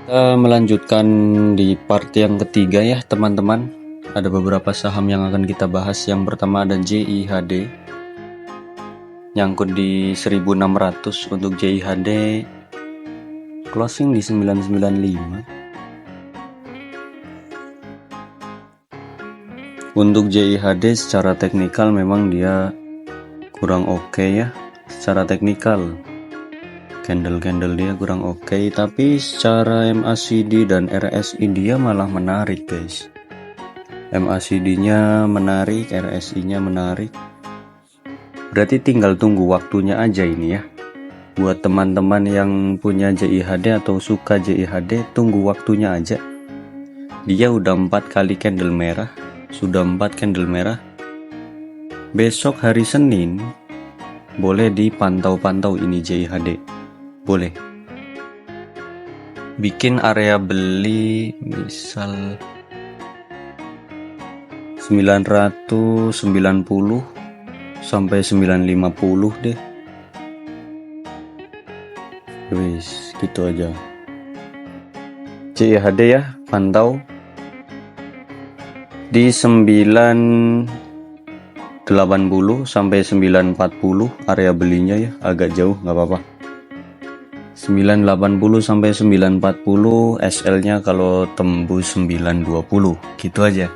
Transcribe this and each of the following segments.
Kita melanjutkan di part yang ketiga ya teman-teman. Ada beberapa saham yang akan kita bahas. Yang pertama ada JIHD, nyangkut di 1600. Untuk JIHD closing di 995. Untuk JIHD secara teknikal memang dia kurang oke ya. Secara teknikal candle dia kurang oke, tapi secara MACD dan RSI dia malah menarik guys. MACD nya menarik, RSI nya menarik. Berarti tinggal tunggu waktunya aja ini ya. Buat teman-teman yang punya JIHD atau suka JIHD, tunggu waktunya aja. Dia udah 4 kali candle merah, sudah 4 candle merah. Besok hari Senin boleh dipantau-pantau ini JIHD. Boleh bikin area beli misal 990 sampai 950 deh. Wis gitu aja. JIHD ya, pantau di 980 sampai 940 area belinya ya, agak jauh nggak apa-apa. 980 sampai 940 SL-nya kalau tembus 920 gitu aja.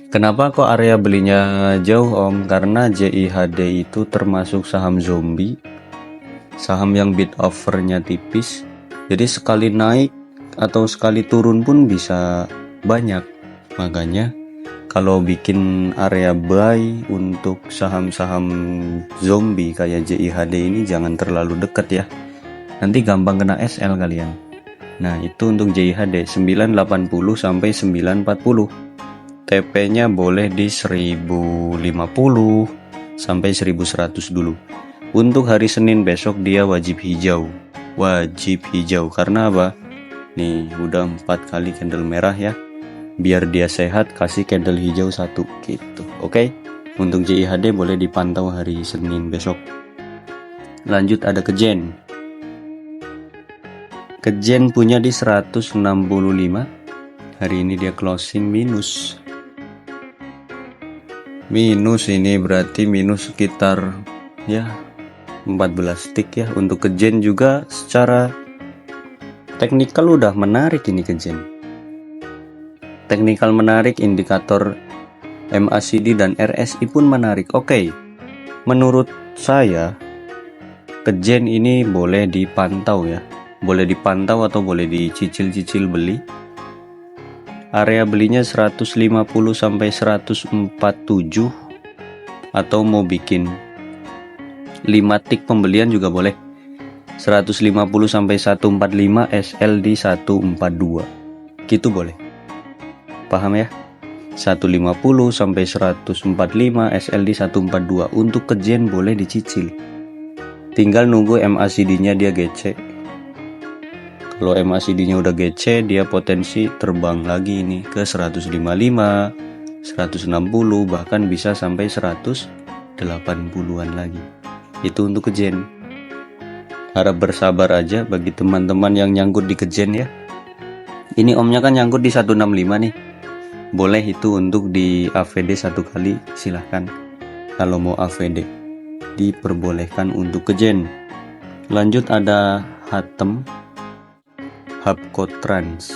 Kenapa kok area belinya jauh Om? Karena JIHD itu termasuk saham zombie, saham yang bid offer-nya tipis. Jadi sekali naik atau sekali turun pun bisa banyak. Makanya kalau bikin area buy untuk saham-saham zombie kayak JIHD ini jangan terlalu dekat ya. Nanti gampang kena SL kalian. Nah itu untuk JIHD 980 sampai 940. TP-nya boleh di 1050 sampai 1100 dulu. Untuk hari Senin besok dia wajib hijau. Wajib hijau karena apa? Nih udah 4 kali candle merah ya. Biar dia sehat kasih candle hijau 1 gitu. Oke? Untuk JIHD boleh dipantau hari Senin besok. Lanjut ada Kejen. Kejen punya di 165. Hari ini dia closing minus. Minus ini berarti minus sekitar ya 14 tick ya. Untuk Kejen juga secara teknikal udah menarik ini Kejen. Teknikal menarik, indikator MACD dan RSI pun menarik. Oke. Menurut saya Kejen ini boleh dipantau ya. Boleh dipantau atau boleh dicicil-cicil beli. Area belinya 150 sampai 147 atau mau bikin 5 tick pembelian juga boleh. 150 sampai 145 SL di 142. Gitu boleh. Paham ya? 150 sampai 145 SL di 142. Untuk Kejen boleh dicicil. Tinggal nunggu MACD-nya dia gecek. Kalau MACD-nya udah gece, dia potensi terbang lagi ini ke 155, 160, bahkan bisa sampai 180-an lagi. Itu untuk Kejen. Harap bersabar aja bagi teman-teman yang nyangkut di Kejen ya. Ini omnya kan nyangkut di 165 nih. Boleh itu untuk di AVD 1 kali, silahkan. Kalau mau AVD diperbolehkan untuk Kejen. Lanjut ada Hatem, Habkotrans.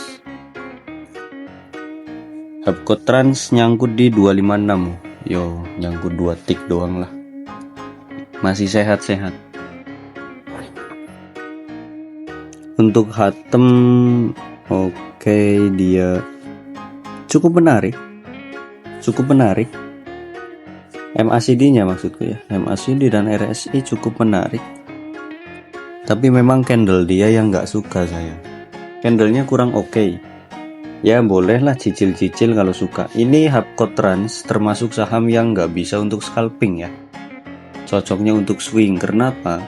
Habkotrans nyangkut di 256. Yo, nyangkut 2 tick doang lah. Masih sehat-sehat. Untuk Hatem oke, dia cukup menarik. Cukup menarik. MACD-nya maksudku ya. MACD dan RSI cukup menarik. Tapi memang candle dia yang nggak suka saya. Candlenya kurang oke. Ya bolehlah cicil-cicil kalau suka. Ini Habkotrans termasuk saham yang nggak bisa untuk scalping ya. Cocoknya untuk swing. Kenapa?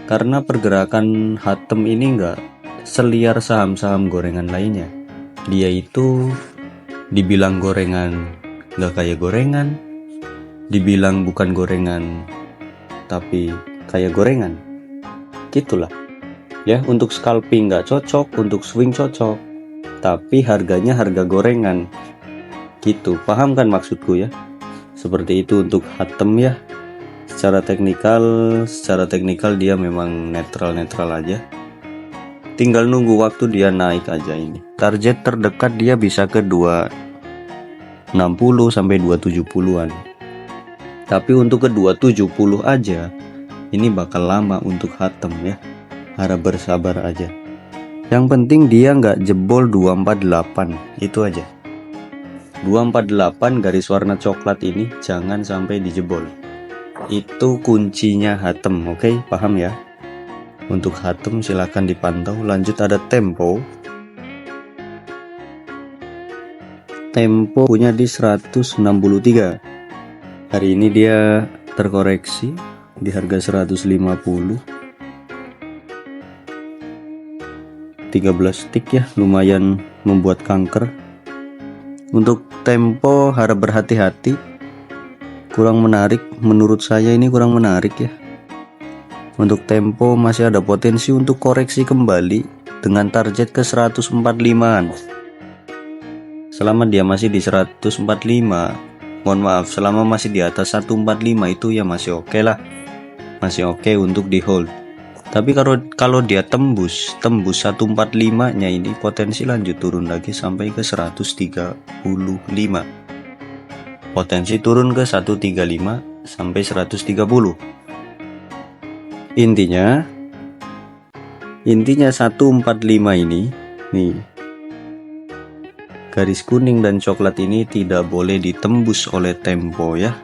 Karena pergerakan Hatem ini nggak seliar saham-saham gorengan lainnya. Dia itu dibilang gorengan nggak kayak gorengan, dibilang bukan gorengan tapi kayak gorengan. Gitulah. Ya, untuk scalping nggak cocok, untuk swing cocok, tapi harganya harga gorengan. Gitu, paham kan maksudku ya? Seperti itu untuk Hatem ya. Secara teknikal dia memang netral aja. Tinggal nunggu waktu dia naik aja ini. Target terdekat dia bisa ke 260 sampai 270-an. Tapi untuk ke 270 aja ini bakal lama untuk Hatem ya. Harap bersabar aja. Yang penting dia nggak jebol 248, itu aja. 248 garis warna coklat ini jangan sampai dijebol. Itu kuncinya Hatem, oke? Paham ya? Untuk Hatem silahkan dipantau. Lanjut ada Tempo. Tempo punya di 163. Hari ini dia terkoreksi di harga 150. 13 tick ya, lumayan membuat kanker. Untuk Tempo harap berhati-hati. Kurang menarik, menurut saya ini kurang menarik ya. Untuk Tempo masih ada potensi untuk koreksi kembali dengan target ke 145-an. Selama dia masih di 145, mohon maaf, selama masih di atas 145 itu ya masih oke lah. Masih oke untuk di hold. Tapi kalau dia tembus 145-nya ini potensi lanjut turun lagi sampai ke 135. Potensi turun ke 135 sampai 130. Intinya 145 ini nih, garis kuning dan coklat ini tidak boleh ditembus oleh Tempo ya.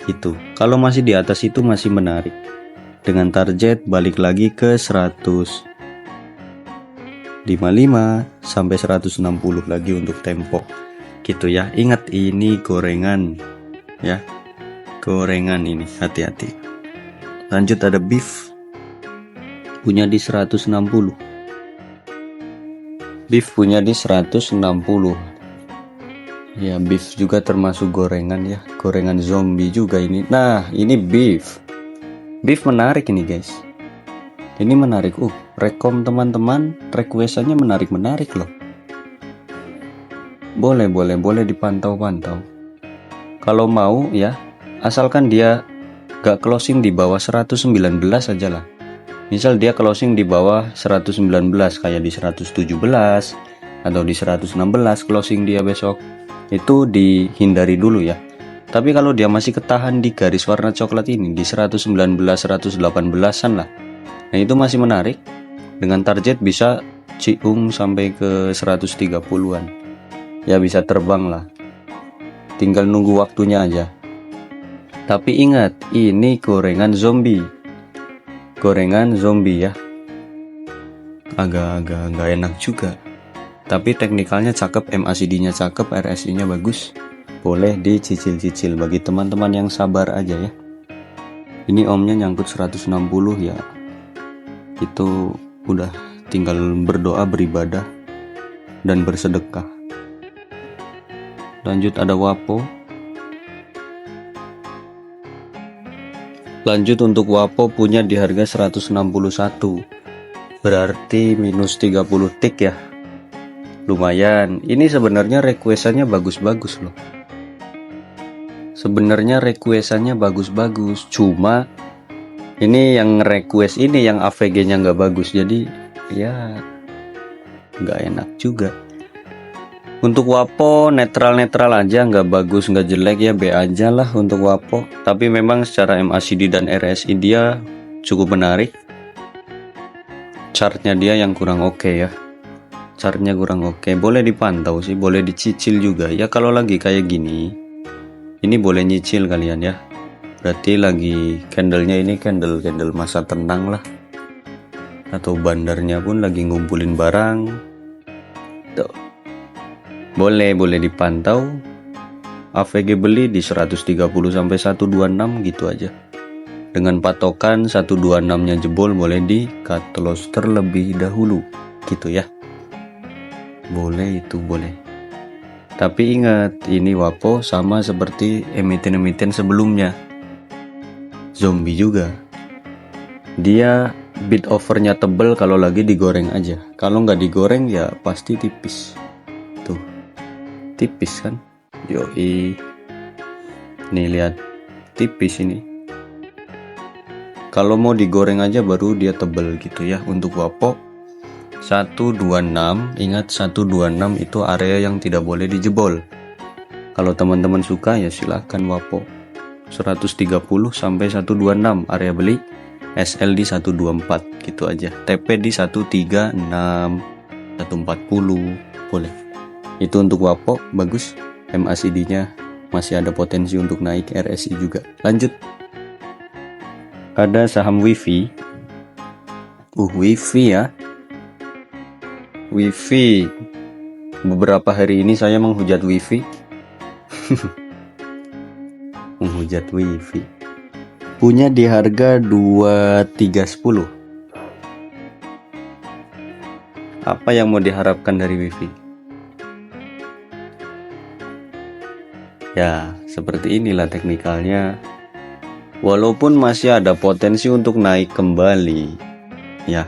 Itu kalau masih di atas itu masih menarik, dengan target balik lagi ke 155 sampai 160 lagi untuk Tempo gitu ya. Ingat ini gorengan ya, gorengan ini, hati-hati. Lanjut ada Beef, punya di 160. Beef punya di 160 ya. Beef juga termasuk gorengan ya, gorengan zombie juga ini. Nah ini Beef menarik ini guys, ini menarik. Rekom teman-teman, requestannya menarik loh. Boleh dipantau-pantau kalau mau ya, asalkan dia gak closing di bawah 119 aja lah. Misal dia closing di bawah 119 kayak di 117 atau di 116 closing dia besok, itu dihindari dulu ya. Tapi kalau dia masih ketahan di garis warna coklat ini di 119 118-an lah, nah itu masih menarik. Dengan target bisa ciung sampai ke 130-an ya, bisa terbang lah. Tinggal nunggu waktunya aja. Tapi ingat, ini gorengan zombie ya. Agak nggak enak juga. Tapi teknikalnya cakep, MACD-nya cakep, RSI-nya bagus. Boleh dicicil-cicil bagi teman-teman yang sabar aja ya. Ini omnya nyangkut 160 ya. Itu udah tinggal berdoa, beribadah, dan bersedekah. Lanjut ada Wapo. Lanjut untuk Wapo punya di harga 161. Berarti minus 30 tick ya. Lumayan. Ini sebenarnya requestannya bagus-bagus loh. Cuma ini yang request ini yang AVG-nya nggak bagus. Jadi ya nggak enak juga. Untuk Wapo netral aja, nggak bagus nggak jelek ya, B aja lah untuk Wapo. Tapi memang secara MACD dan RSI dia cukup menarik. Chartnya dia yang kurang oke ya. Boleh dipantau sih, boleh dicicil juga ya. Kalau lagi kayak gini, ini boleh nyicil kalian ya. Berarti lagi candlenya ini candle masa tenang lah. Atau bandarnya pun lagi ngumpulin barang. Tuh. Boleh dipantau. AVG beli di 130 sampai 126 gitu aja. Dengan patokan 126-nya jebol boleh di cut loss terlebih dahulu gitu ya. Boleh. Tapi ingat, ini Wapo sama seperti emiten sebelumnya. Zombie juga. Dia bit overnya tebel kalau lagi digoreng aja. Kalau nggak digoreng ya pasti tipis. Tuh, tipis kan? Yoi. Nih lihat, tipis ini. Kalau mau digoreng aja baru dia tebel gitu ya. Untuk wapo 126, ingat 126 itu area yang tidak boleh dijebol. Kalau teman-teman suka ya silahkan wapo 130 sampai 126 area beli, SL di 124 gitu aja, TP di 136, 140 boleh. Itu untuk wapo bagus, MACD nya masih ada potensi untuk naik, RSI juga. Lanjut, ada saham wifi. Wifi ya, wifi. Beberapa hari ini saya menghujat wifi. Menghujat wifi. Punya di harga 2310. Apa yang mau diharapkan dari wifi? Ya, seperti inilah teknikalnya. Walaupun masih ada potensi untuk naik kembali, ya,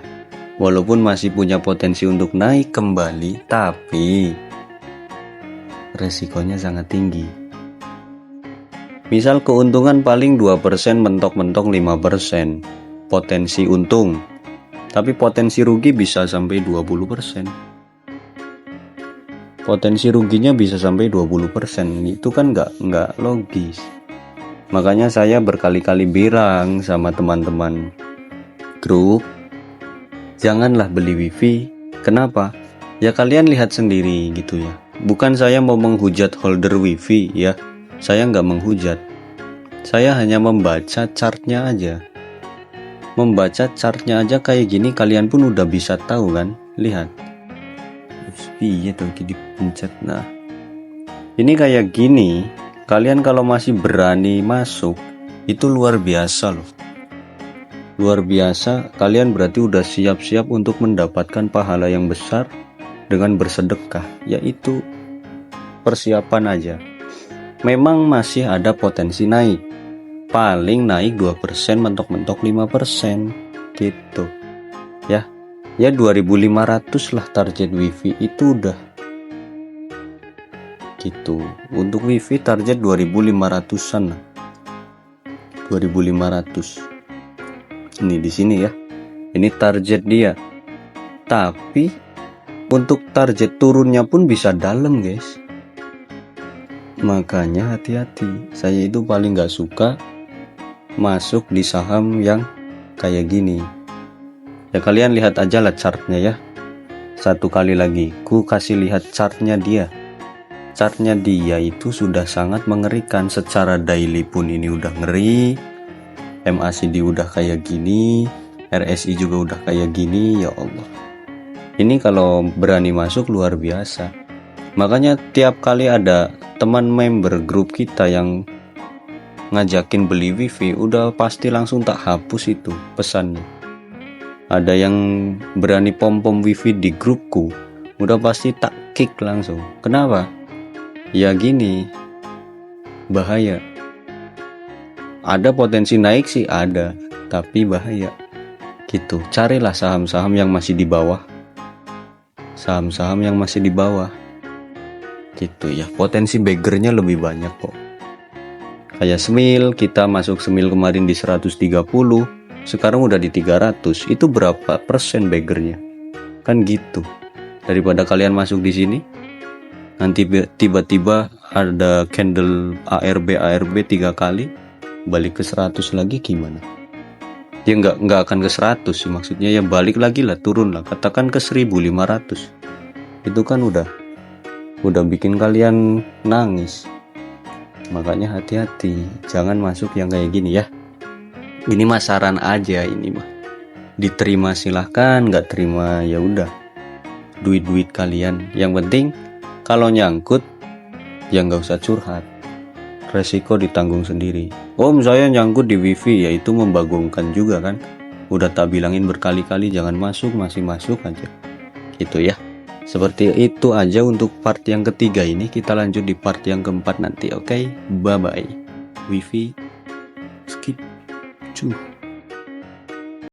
walaupun masih punya potensi untuk naik kembali, tapi resikonya sangat tinggi. Misal keuntungan paling 2%, mentok-mentok 5% potensi untung, tapi potensi rugi bisa sampai 20%. Potensi ruginya bisa sampai 20%. Itu kan nggak logis. Makanya saya berkali-kali bilang sama teman-teman grup, janganlah beli wifi. Kenapa? Ya kalian lihat sendiri gitu ya. Bukan saya mau menghujat holder wifi ya. Saya nggak menghujat. Saya hanya membaca chartnya aja. Membaca chartnya aja kayak gini kalian pun udah bisa tahu kan. Lihat. Iya tuh dipencet. Nah, ini kayak gini. Kalian kalau masih berani masuk, itu luar biasa loh. Luar biasa, kalian berarti udah siap-siap untuk mendapatkan pahala yang besar dengan bersedekah, yaitu persiapan aja. Memang masih ada potensi naik. Paling naik 2%, mentok-mentok 5% gitu. Ya, 2.500 lah target wifi itu udah gitu. Untuk wifi target 2.500-an lah. 2.500. Ini di sini ya. Ini target dia. Tapi untuk target turunnya pun bisa dalam, guys. Makanya hati-hati. Saya itu paling nggak suka masuk di saham yang kayak gini. Ya kalian lihat aja lah chartnya ya. Satu kali lagi, ku kasih lihat chartnya dia. Chartnya dia itu sudah sangat mengerikan. Secara daily pun ini udah ngeri. MACD udah kayak gini, RSI juga udah kayak gini. Ya Allah, ini kalau berani masuk luar biasa. Makanya tiap kali ada teman member grup kita yang ngajakin beli wifi, udah pasti langsung tak hapus itu pesannya. Ada yang berani pom-pom wifi di grupku, udah pasti tak kick langsung. Kenapa? Ya gini, bahaya. Ada potensi naik sih ada, tapi bahaya gitu. Carilah saham-saham yang masih di bawah. Saham-saham yang masih di bawah gitu ya. Potensi baggernya lebih banyak kok. Kayak Smil, kita masuk Smil kemarin di 130, sekarang udah di 300. Itu berapa persen baggernya? Kan gitu. Daripada kalian masuk di sini, nanti tiba-tiba ada candle ARB 3 kali, balik ke 100 lagi gimana? Ya nggak akan ke 100 sih, maksudnya ya balik lagi lah, turun lah, katakan ke 1.500. Itu kan udah bikin kalian nangis. Makanya hati-hati, jangan masuk yang kayak gini ya. Ini mah saran aja, ini mah diterima silahkan, nggak terima ya udah, duit kalian. Yang penting kalau nyangkut ya nggak usah curhat, resiko ditanggung sendiri. Om saya nyangkut di wifi, ya itu membagongkan juga kan. Udah tak bilangin berkali-kali jangan masuk, masih masuk aja gitu ya. Seperti itu aja untuk part yang ketiga ini. Kita lanjut di part yang keempat nanti. Oke, bye bye. Wifi skip. Cuh.